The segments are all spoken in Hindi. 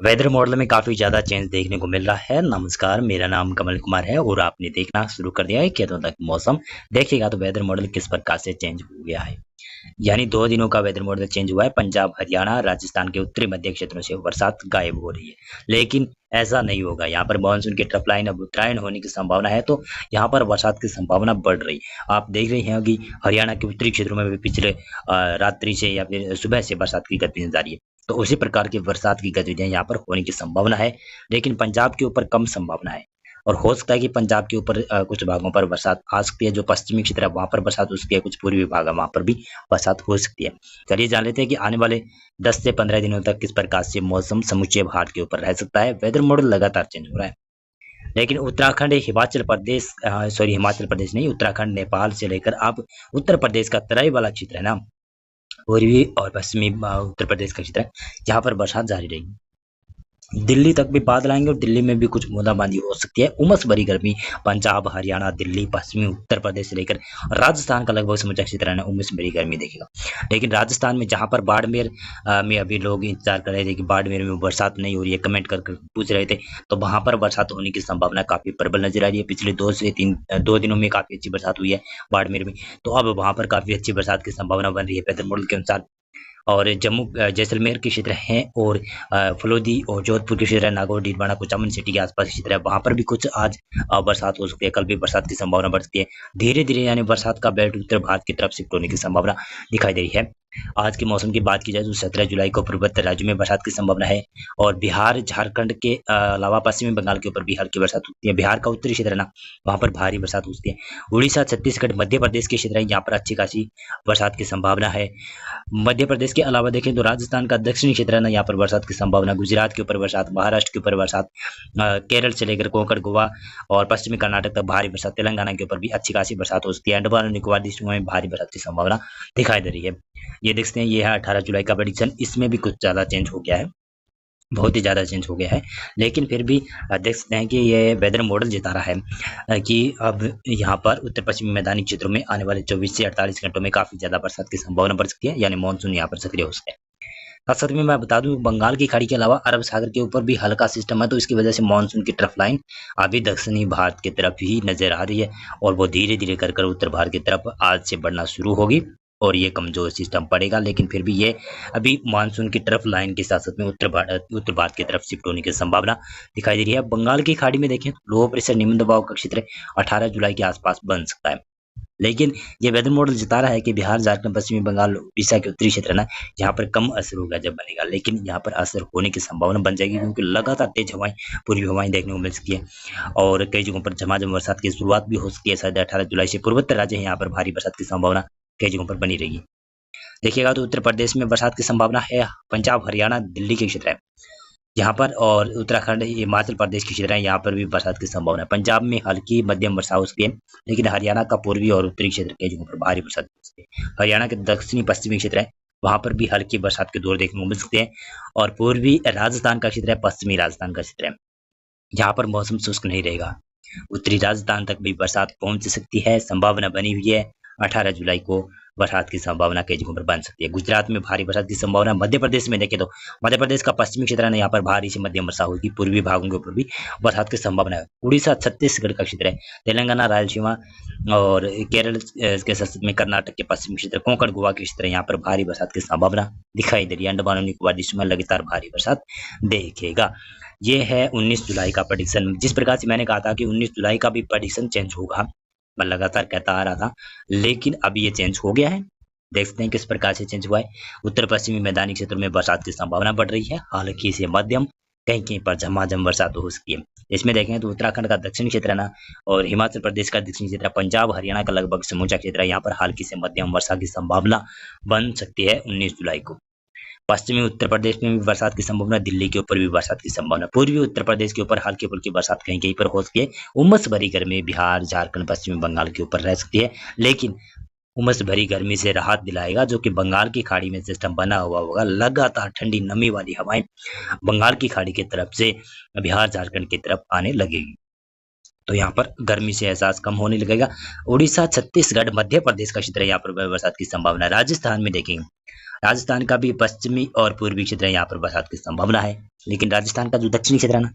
वेदर मॉडल में काफ़ी ज़्यादा चेंज देखने को मिल रहा है। नमस्कार, मेरा नाम कमल कुमार है और आपने देखना शुरू कर दिया है खेतों तक मौसम। देखिएगा तो वेदर मॉडल किस प्रकार से चेंज हो गया है। यानी 2 दिनों का वेदर मॉडल चेंज हुआ है। पंजाब, हरियाणा, राजस्थान के उत्तरी मध्य क्षेत्रों से बरसात गायब हो रही है। लेकिन ऐसा नहीं होगा। यहाँ पर मानसून की ट्रफ लाइन अब उत्तरायण होने की संभावना है, तो यहाँ पर बरसात की संभावना बढ़ रही है। आप देख रहे हैं कि हरियाणा के उत्तरी क्षेत्रों में भी पिछले रात्रि से या फिर सुबह से बरसात की गतिविधियां जारी है। तो उसी प्रकार की बरसात की गतिविधियां यहाँ पर होने की संभावना है, लेकिन पंजाब के ऊपर कम संभावना है। और हो सकता है कि पंजाब के ऊपर कुछ भागों पर बरसात आ सकती है। जो पश्चिमी क्षेत्र है वहां पर बरसात हो सकती है, कुछ पूर्वी भाग है वहां पर भी बरसात हो सकती है। चलिए जान लेते हैं कि आने वाले 10 से 15 दिनों तक किस प्रकार से मौसम समूचे भारत के ऊपर रह सकता है। वेदर मॉडल लगातार चेंज हो रहा है, लेकिन उत्तराखंड, हिमाचल प्रदेश, हिमाचल प्रदेश नहीं, उत्तराखंड, नेपाल से लेकर आप उत्तर प्रदेश का तराई वाला क्षेत्र है ना, पूर्वी और पश्चिमी उत्तर प्रदेश का क्षेत्र है, जहाँ पर बरसात जारी रहेगी। दिल्ली तक भी बादल आएंगे और दिल्ली में भी कुछ बूंदाबांदी हो सकती है। उमस भरी गर्मी पंजाब, हरियाणा, दिल्ली, पश्चिमी उत्तर प्रदेश से लेकर राजस्थान का लगभग समूचा क्षेत्र है ना, उमस भरी गर्मी देखेगा। लेकिन राजस्थान में जहां पर बाड़मेर में अभी लोग इंतजार कर रहे थे कि बाड़मेर में बरसात नहीं हो रही है, कमेंट कर पूछ रहे थे, तो वहां पर बरसात होने की संभावना काफी प्रबल नजर आ रही है। पिछले 2 दिनों में काफी अच्छी बरसात हुई है बाड़मेर में, तो अब वहां पर काफी अच्छी बरसात की संभावना बन रही है वेदर मॉडल के अनुसार। और जम्मू जैसलमेर के क्षेत्र हैं, और फलोदी और जोधपुर के क्षेत्र है, नागौर, डीडवाना, कुचामन सिटी के आसपास क्षेत्र है, वहां पर भी कुछ आज बरसात हो सकती है। कल भी बरसात की संभावना बढ़ सकती है। धीरे धीरे यानी बरसात का बेल्ट उत्तर भारत की तरफ शिफ्ट होने की संभावना दिखाई दे रही है। आज के मौसम की बात की जाए तो 17 जुलाई को पूर्वोत्तर राज्यों में बरसात की संभावना है, और बिहार, झारखंड के अलावा पश्चिमी बंगाल के ऊपर भी हल्की बरसात होती है। बिहार का उत्तरी क्षेत्र है ना, वहां पर भारी बरसात होती है। उड़ीसा, छत्तीसगढ़, मध्य प्रदेश के क्षेत्र है, यहाँ पर अच्छी खासी बरसात की संभावना है। मध्य प्रदेश के अलावा देखें तो राजस्थान का दक्षिणी क्षेत्र है ना, यहाँ पर बरसात की संभावना, गुजरात के ऊपर बरसात, महाराष्ट्र के ऊपर बरसात, केरल से लेकर कोंकण, गोवा और पश्चिमी कर्नाटक तक भारी बरसात, तेलंगाना के ऊपर भी अच्छी खासी बरसात हो सकती है। अंडमान और निकोबार द्वीपों में भारी बरसात की संभावना दिखाई दे रही है। ये देखते हैं, ये है 18 जुलाई का प्रेडिक्शन। इसमें भी कुछ ज्यादा चेंज हो गया है, बहुत ही ज़्यादा चेंज हो गया है। लेकिन फिर भी देख सकते हैं कि ये वेदर मॉडल जता रहा है कि अब यहाँ पर उत्तर पश्चिमी मैदानी क्षेत्रों में आने वाले 24 से 48 घंटों में काफ़ी ज़्यादा बरसात की संभावना बढ़ सकती है, यानी मानसून यहाँ पर सक्रिय हो सकता है। साथ साथ में मैं बता दूं, बंगाल की खाड़ी के अलावा अरब सागर के ऊपर भी हल्का सिस्टम है, तो इसकी वजह से मानसून की ट्रफ लाइन अभी दक्षिणी भारत की तरफ ही नजर आ रही है, और वो धीरे धीरे कर उत्तर भारत की तरफ आज से बढ़ना शुरू होगी, और ये कमजोर सिस्टम पड़ेगा। लेकिन फिर भी ये अभी मानसून की ट्रफ लाइन के साथ साथ में उत्तर भारत की तरफ शिफ्ट होने की संभावना दिखाई दे रही है। बंगाल की खाड़ी में देखें तो लो प्रेशर निम्न दबाव का क्षेत्र 18 जुलाई के आसपास बन सकता है। लेकिन ये वेदर मॉडल जता रहा है कि बिहार, झारखंड, पश्चिमी बंगाल, उड़ीसा के उत्तरी क्षेत्र ना, यहाँ पर कम असर होगा जब बनेगा, लेकिन यहाँ पर असर होने की संभावना बन जाएगी, क्योंकि लगातार तेज हवाएं, पूर्वी हवाएं देखने को मिल सकती है, और कई जगहों पर झमाझम बरसात की शुरुआत भी हो सकती है। शायद 18 जुलाई से पूर्वोत्तर राज्य हैं, यहाँ पर भारी बरसात की संभावना कई जगहों पर बनी रहेगी। देखिएगा तो उत्तर प्रदेश में बरसात की संभावना है, पंजाब, हरियाणा, दिल्ली के क्षेत्र है यहाँ पर, और उत्तराखंड, हिमाचल प्रदेश के क्षेत्र है, यहाँ पर भी बरसात की संभावना है। पंजाब में हल्की मध्यम वर्षा हो सकती है, लेकिन हरियाणा का पूर्वी और उत्तरी क्षेत्र के जगहों पर भारी बरसात हो सकती है। हरियाणा के दक्षिणी पश्चिमी क्षेत्र है, वहां पर भी हल्की बरसात के दौर देखने को मिल सकते हैं। और पूर्वी राजस्थान का क्षेत्र है, पश्चिमी राजस्थान का क्षेत्र है, यहाँ पर मौसम शुष्क नहीं रहेगा। उत्तरी राजस्थान तक भी बरसात पहुंच सकती है, संभावना बनी हुई है। 18 जुलाई को बरसात की संभावना कई जगहों पर बन सकती है। गुजरात में भारी बरसात की संभावना। मध्य प्रदेश में देखें तो मध्य प्रदेश का पश्चिमी क्षेत्र है, यहाँ पर भारी से मध्यम वर्षा होगी। पूर्वी भागों के ऊपर भी बरसात की संभावना है। उड़ीसा, छत्तीसगढ़ का क्षेत्र है, तेलंगाना, रायलसीमा और केरल के साथ में कर्नाटक के पश्चिमी क्षेत्र, कोंकण, गोवा के क्षेत्र, यहाँ पर भारी बरसात की संभावना दिखाई दे रही है। अंडमान और निकोबार द्वीपों में लगातार भारी बरसात देखेगा। ये है 19 जुलाई का प्रेडिक्शन। जिस प्रकार से मैंने कहा था कि 19 जुलाई का भी प्रेडिक्शन चेंज होगा, मैं लगातार कहता आ रहा था, लेकिन अभी ये चेंज हो गया है। देखते हैं किस प्रकार से चेंज हुआ है। उत्तर पश्चिमी मैदानी क्षेत्रों में बरसात की संभावना बढ़ रही है, हल्की से मध्यम, कहीं कहीं पर झमाझम बरसात हो सकती है। इसमें देखें तो उत्तराखंड का दक्षिणी क्षेत्र है ना, और हिमाचल प्रदेश का दक्षिणी क्षेत्र, पंजाब, हरियाणा का लगभग समूचा क्षेत्र है, यहाँ पर हल्की से मध्यम वर्षा की संभावना बन सकती है 19 जुलाई को। पश्चिमी उत्तर प्रदेश में भी बरसात की संभावना, दिल्ली के ऊपर भी बरसात की संभावना, पूर्वी उत्तर प्रदेश के ऊपर हल्की फुल्की बरसात कहीं कहीं पर हो सकती है। उमस भरी गर्मी बिहार, झारखंड, पश्चिमी बंगाल के ऊपर रह सकती है, लेकिन उमस भरी गर्मी से राहत दिलाएगा जो कि बंगाल की खाड़ी में सिस्टम बना हुआ होगा। लगातार ठंडी नमी वाली हवाएं बंगाल की खाड़ी की तरफ से बिहार, झारखंड की तरफ आने लगेगी, तो यहाँ पर गर्मी से एहसास कम होने लगेगा। उड़ीसा, छत्तीसगढ़, मध्य प्रदेश का क्षेत्र, यहाँ पर बरसात की संभावना। राजस्थान में देखेंगे, राजस्थान का भी पश्चिमी और पूर्वी क्षेत्र है, यहाँ पर बरसात की संभावना है। लेकिन राजस्थान का जो दक्षिणी क्षेत्र है ना,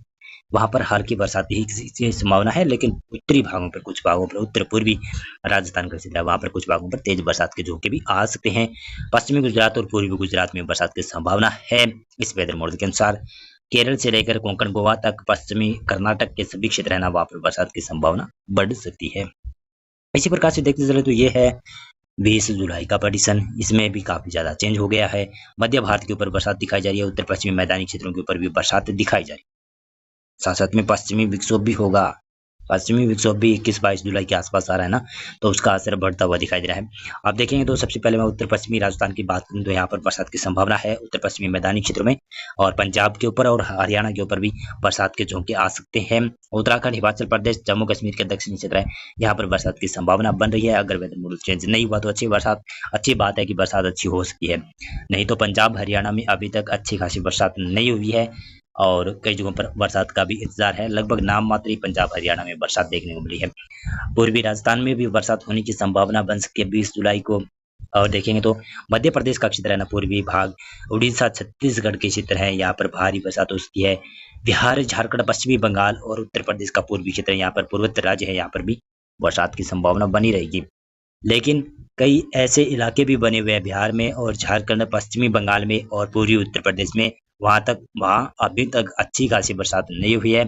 वहां पर हल्की बरसात की संभावना है। लेकिन उत्तरी भागों पर, कुछ भागों पर, उत्तर पूर्वी राजस्थान का क्षेत्र है, वहां पर कुछ भागों पर तेज बरसात के झोंके भी आ सकते हैं। पश्चिमी गुजरात और पूर्वी गुजरात में बरसात की संभावना है। इस वेदर मॉडल के अनुसार केरल से लेकर कोंकण गोवा तक पश्चिमी कर्नाटक के सभी क्षेत्र है ना, वहां पर बरसात की संभावना बढ़ सकती है। इसी प्रकार से देखते चले तो ये है 20 जुलाई का प्रेडिक्शन। इसमें भी काफी ज्यादा चेंज हो गया है। मध्य भारत के ऊपर बरसात दिखाई जा रही है, उत्तर पश्चिमी मैदानी क्षेत्रों के ऊपर भी बरसात दिखाई जा रही है। साथ साथ में पश्चिमी विक्षोभ भी होगा। पश्चिमी विक्षोभ भी 21-22 जुलाई के आसपास आ रहा है ना, तो उसका असर बढ़ता हुआ दिखाई दे रहा है। आप देखेंगे तो सबसे पहले मैं उत्तर पश्चिमी राजस्थान की बात करूं तो यहाँ पर बरसात की संभावना है उत्तर पश्चिमी मैदानी क्षेत्रों में, और पंजाब के ऊपर और हरियाणा के ऊपर भी बरसात के झोंके आ सकते हैं। उत्तराखंड, हिमाचल प्रदेश, जम्मू कश्मीर के दक्षिणी क्षेत्र है, यहाँ पर बरसात की संभावना बन रही है। अगर वेदर मॉडल चेंज नहीं हुआ तो अच्छी बात है कि बरसात अच्छी हो सकती है। नहीं तो पंजाब हरियाणा में अभी तक अच्छी खासी बरसात नहीं हुई है, और कई जगहों पर बरसात का भी इंतजार है। लगभग नाम मात्र ही पंजाब हरियाणा में बरसात देखने को मिली है। पूर्वी राजस्थान में भी बरसात होने की संभावना बन सकती है 20 जुलाई को। और देखेंगे तो मध्य प्रदेश का क्षेत्र है ना, पूर्वी भाग, उड़ीसा छत्तीसगढ़ के क्षेत्र है, यहाँ पर भारी बरसात हो सकती है। बिहार, झारखंड, पश्चिमी बंगाल और उत्तर प्रदेश का पूर्वी क्षेत्र, यहाँ पर पूर्वोत्तर राज्य है, यहाँ पर भी बरसात की संभावना बनी रहेगी। लेकिन कई ऐसे इलाके भी बने हुए हैं बिहार में और झारखंड, पश्चिमी बंगाल में और पूर्वी उत्तर प्रदेश में, वहां अभी तक अच्छी खासी बरसात नहीं हुई है,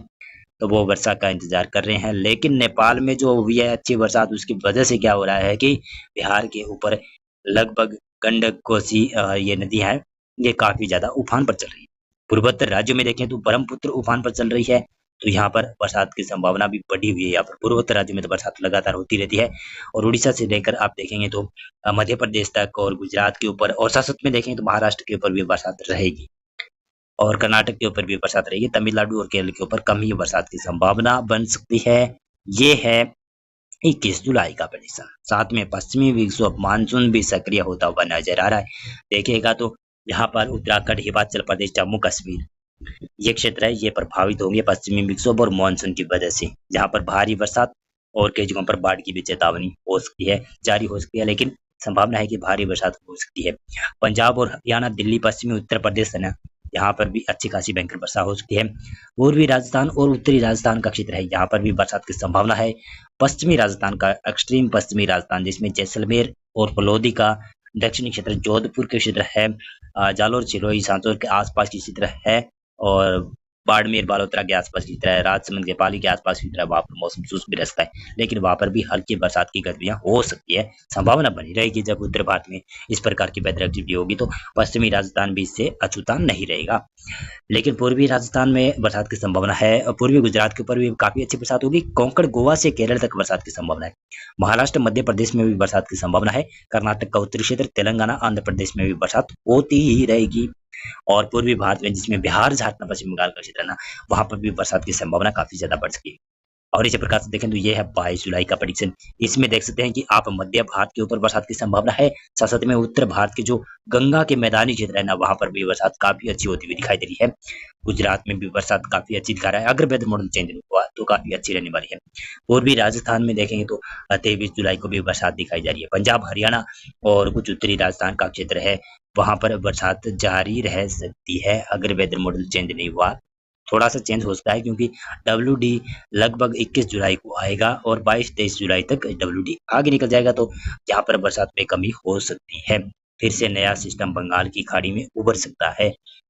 तो वो वर्षा का इंतजार कर रहे हैं। लेकिन नेपाल में जो हुई है अच्छी बरसात, उसकी वजह से क्या हो रहा है कि बिहार के ऊपर लगभग गंडक, कोसी, ये नदी है, ये काफी ज्यादा उफान पर चल रही है। पूर्वोत्तर राज्यों में देखें तो ब्रह्मपुत्र उफान पर चल रही है, तो यहाँ पर बरसात की संभावना भी बढ़ी हुई है। यहाँ पर पूर्वोत्तर राज्यों में तो बरसात लगातार होती रहती है, और उड़ीसा से लेकर आप देखेंगे तो मध्य प्रदेश तक और गुजरात के ऊपर, और साथ में देखेंगे तो महाराष्ट्र के ऊपर भी बरसात रहेगी, और कर्नाटक के ऊपर भी बरसात रहेगी। तमिलनाडु और केरल के ऊपर कम ही बरसात की संभावना बन सकती है। ये है 21 जुलाई का प्रेडिक्शन। साथ में पश्चिमी विक्षोभ मानसून भी सक्रिय होता हुआ नजर आ रहा है। देखिएगा तो यहाँ पर उत्तराखंड, हिमाचल प्रदेश, जम्मू कश्मीर, ये क्षेत्र है, ये प्रभावित होंगे पश्चिमी विक्षोभ और मानसून की वजह से, जहाँ पर भारी बरसात और कई जगहों पर बाढ़ की भी चेतावनी हो सकती है, जारी हो सकती है। लेकिन संभावना है कि भारी बरसात हो सकती है। पंजाब और हरियाणा, दिल्ली, पश्चिमी उत्तर प्रदेश है ना, यहाँ पर भी अच्छी खासी भयंकर वर्षा हो सकती है। पूर्वी राजस्थान और उत्तरी राजस्थान का क्षेत्र है, यहाँ पर भी बरसात की संभावना है। पश्चिमी राजस्थान का, एक्सट्रीम पश्चिमी राजस्थान, जिसमें जैसलमेर और फलोदी का दक्षिणी क्षेत्र, जोधपुर के क्षेत्र है, जालोर, सिरोही, सांचौर के आसपास की क्षेत्र है, और बाड़मेर, बालोतरा के आसपास की तरह, राजसमंद के पाली के आसपास की तरह वहां पर मौसम शुष्क भी रह सकता है। लेकिन वहां पर भी हल्की बरसात की गतिविधियां हो सकती है, संभावना बनी रहेगी। जब उत्तर भारत में इस प्रकार की वेदर एक्टिविटी होगी तो पश्चिमी राजस्थान भी इससे अछूता नहीं रहेगा। लेकिन पूर्वी राजस्थान में बरसात की संभावना है, और पूर्वी गुजरात के ऊपर भी काफी अच्छी बरसात होगी। कोंकण, गोवा से केरल तक बरसात की संभावना है। महाराष्ट्र, मध्य प्रदेश में भी बरसात की संभावना है। कर्नाटक का उत्तरी क्षेत्र, तेलंगाना, आंध्र प्रदेश में भी बरसात होती ही रहेगी। और पूर्वी भारत में, जिसमें बिहार, झारखंड, पश्चिम बंगाल का क्षेत्र है ना, वहां पर भी बरसात की संभावना काफी ज्यादा बढ़ सकती है। और इसी प्रकार से देखें तो ये है 22 जुलाई का प्रेडिक्शन। इसमें देख सकते हैं कि आप मध्य भारत के ऊपर बरसात की संभावना है, साथ साथ में उत्तर भारत के जो गंगा के मैदानी क्षेत्र है ना, वहां पर भी बरसात काफी अच्छी होती हुई दिखाई दे रही है। गुजरात में भी बरसात काफी अच्छी दिखा रहा है। अगर वेदर मॉडल चेंज नहीं हुआ तो काफी अच्छी रहने वाली है। पूर्वी राजस्थान में देखेंगे तो 23 जुलाई को भी बरसात दिखाई जा रही है। पंजाब, हरियाणा और कुछ उत्तरी राजस्थान का क्षेत्र है, वहां पर बरसात जारी रह सकती है अगर वेदर मॉडल चेंज नहीं हुआ। थोड़ा सा चेंज हो सकता है क्योंकि WD लगभग 21 जुलाई को आएगा और 22-23 जुलाई तक WD आगे निकल जाएगा, तो यहाँ पर बरसात में कमी हो सकती है। फिर से नया सिस्टम बंगाल की खाड़ी में उभर सकता है।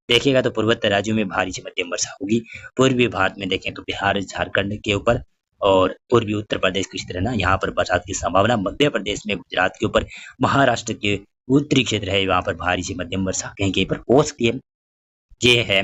देखिएगा तो पूर्वोत्तर राज्यों में भारी से मध्यम वर्षा होगी। पूर्वी भारत में देखें तो बिहार, झारखंड के ऊपर और पूर्वी उत्तर प्रदेश के क्षेत्र है ना, यहाँ पर बरसात की संभावना। मध्य प्रदेश में, गुजरात के ऊपर, महाराष्ट्र के उत्तरी क्षेत्र है, वहां पर भारी से मध्यम वर्षा कहीं कहीं पर हो सकती है। ये है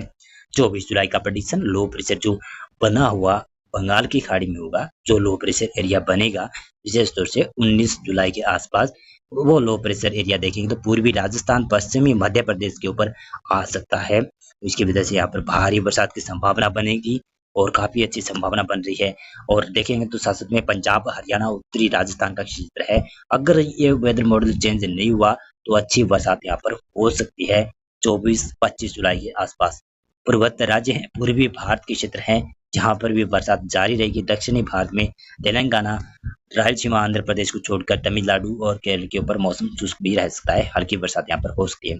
24 जुलाई का प्रेडिक्शन। लो प्रेशर जो बना हुआ बंगाल की खाड़ी में होगा, जो लो प्रेशर एरिया बनेगा विशेष तौर से 19 जुलाई के आसपास, वो लो प्रेशर एरिया देखेंगे तो पूर्वी राजस्थान, पश्चिमी मध्य प्रदेश के ऊपर आ सकता है। इसकी वजह से यहाँ पर भारी बरसात की संभावना बनेगी और काफी अच्छी संभावना बन रही है। और देखेंगे तो साथ में पंजाब, हरियाणा, उत्तरी राजस्थान का क्षेत्र है। अगर ये वेदर मॉडल चेंज नहीं हुआ तो अच्छी बरसात यहाँ पर हो सकती है 24-25 जुलाई के आसपास। पूर्वोत्तर राज्य हैं, पूर्वी भारत के क्षेत्र हैं, जहां पर भी बरसात जारी रहेगी। दक्षिणी भारत में तेलंगाना, रायलसीमा आंध्र प्रदेश को छोड़कर तमिलनाडु और केरल के ऊपर मौसम शुष्क भी रह सकता है, हल्की बरसात यहाँ पर हो सकती है।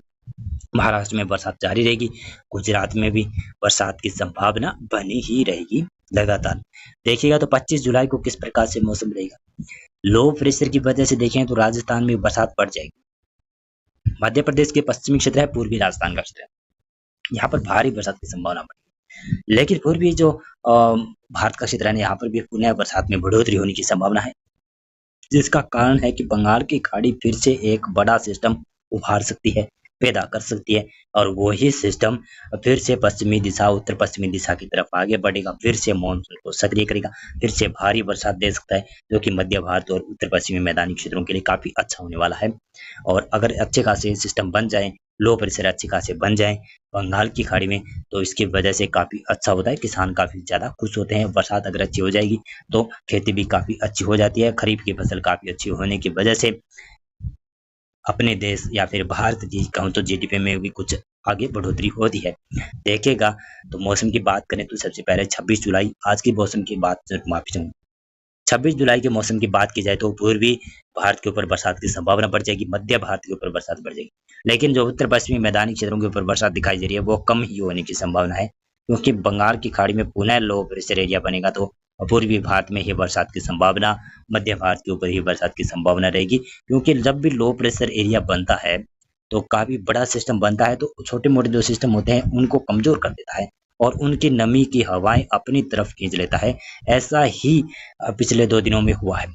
महाराष्ट्र में बरसात जारी रहेगी, गुजरात में भी बरसात की संभावना बनी ही रहेगी लगातार। देखिएगा तो 25 जुलाई को किस प्रकार से मौसम रहेगा। लो प्रेशर की वजह से देखें तो राजस्थान में बरसात बढ़ जाएगी। मध्य प्रदेश के पश्चिमी क्षेत्र है, पूर्वी राजस्थान का क्षेत्र है, यहाँ पर भारी बरसात की संभावना बढ़ेगी। लेकिन पूर्वी जो भारत का क्षेत्र है, यहाँ पर भी पुनः बरसात में बढ़ोतरी होने की संभावना है, जिसका कारण है कि बंगाल की खाड़ी फिर से एक बड़ा सिस्टम उभार सकती है, पैदा कर सकती है, और वही सिस्टम फिर से पश्चिमी दिशा, उत्तर पश्चिमी दिशा की तरफ आगे बढ़ेगा, फिर से मानसून को सक्रिय करेगा, फिर से भारी बरसात दे सकता है, जो कि मध्य भारत और उत्तर पश्चिमी मैदानी क्षेत्रों के लिए काफी अच्छा होने वाला है। और अगर अच्छे खासे सिस्टम बन जाए, लो प्रेशर अच्छे खासे बन जाए बंगाल की खाड़ी में, तो इसकी वजह से काफी अच्छा होता है, किसान काफी ज्यादा खुश होते हैं। बरसात अगर अच्छी हो जाएगी तो खेती भी काफी अच्छी हो जाती है, खरीफ की फसल काफी अच्छी होने की वजह से अपने देश या फिर भारत की कहूँ तो जीडीपी में भी कुछ आगे बढ़ोतरी होती है। देखिएगा तो मौसम की बात करें तो सबसे पहले 26 जुलाई आज की मौसम की बात, माफी चाहूँ, 26 जुलाई के मौसम की बात की जाए तो पूर्वी भारत के ऊपर बरसात की संभावना बढ़ जाएगी, मध्य भारत के ऊपर बरसात बढ़ जाएगी, लेकिन जो उत्तर पश्चिमी मैदानी क्षेत्रों के ऊपर बरसात दिखाई दे रही है वो कम ही होने की संभावना है, क्योंकि बंगाल की खाड़ी में पुनः लो प्रेशर एरिया बनेगा, तो पूर्वी भारत में ही बरसात की संभावना, मध्य भारत के ऊपर ही बरसात की संभावना रहेगी। क्योंकि जब भी लो प्रेशर एरिया बनता है तो काफी बड़ा सिस्टम बनता है, तो छोटे मोटे जो सिस्टम होते हैं उनको कमजोर कर देता है और उनकी नमी की हवाएं अपनी तरफ खींच लेता है। ऐसा ही पिछले 2 दिनों में हुआ है,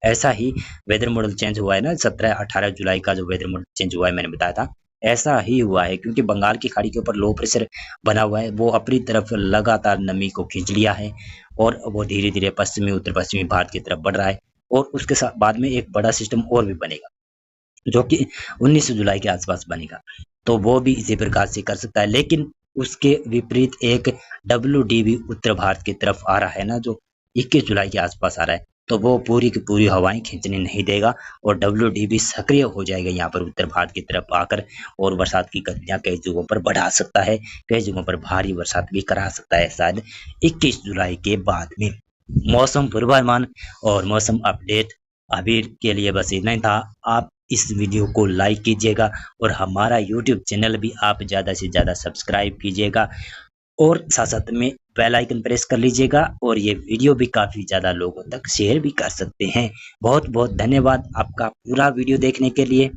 ऐसा ही वेदर मॉडल चेंज हुआ है ना, 17-18 जुलाई का जो वेदर मॉडल चेंज हुआ है मैंने बताया था, ऐसा ही हुआ है, क्योंकि बंगाल की खाड़ी के ऊपर लो प्रेशर बना हुआ है, वो अपनी तरफ लगातार नमी को खींच लिया है और वो धीरे धीरे पश्चिमी उत्तर पश्चिमी भारत की तरफ बढ़ रहा है। और उसके साथ बाद में एक बड़ा सिस्टम और भी बनेगा, जो कि 19 जुलाई के आसपास बनेगा, तो वो भी इसी प्रकार से कर सकता है। लेकिन उसके विपरीत एक WDB उत्तर भारत की तरफ आ रहा है ना, जो 21 जुलाई के आसपास आ रहा है, तो वो पूरी की पूरी हवाएं खींचने नहीं देगा और WDB सक्रिय हो जाएगा यहाँ पर उत्तर भारत की तरफ आकर, और बरसात की गतियां कई जगहों पर बढ़ा सकता है, कई जगहों पर भारी बरसात भी करा सकता है शायद 21 जुलाई के बाद में। मौसम पूर्वानुमान और मौसम अपडेट अभी के लिए बस इतना ही था। आप इस वीडियो को लाइक कीजिएगा और हमारा यूट्यूब चैनल भी आप ज़्यादा से ज़्यादा सब्सक्राइब कीजिएगा और साथ साथ में बेल आइकन प्रेस कर लीजिएगा, और ये वीडियो भी काफ़ी ज़्यादा लोगों तक शेयर भी कर सकते हैं। बहुत बहुत धन्यवाद आपका पूरा वीडियो देखने के लिए।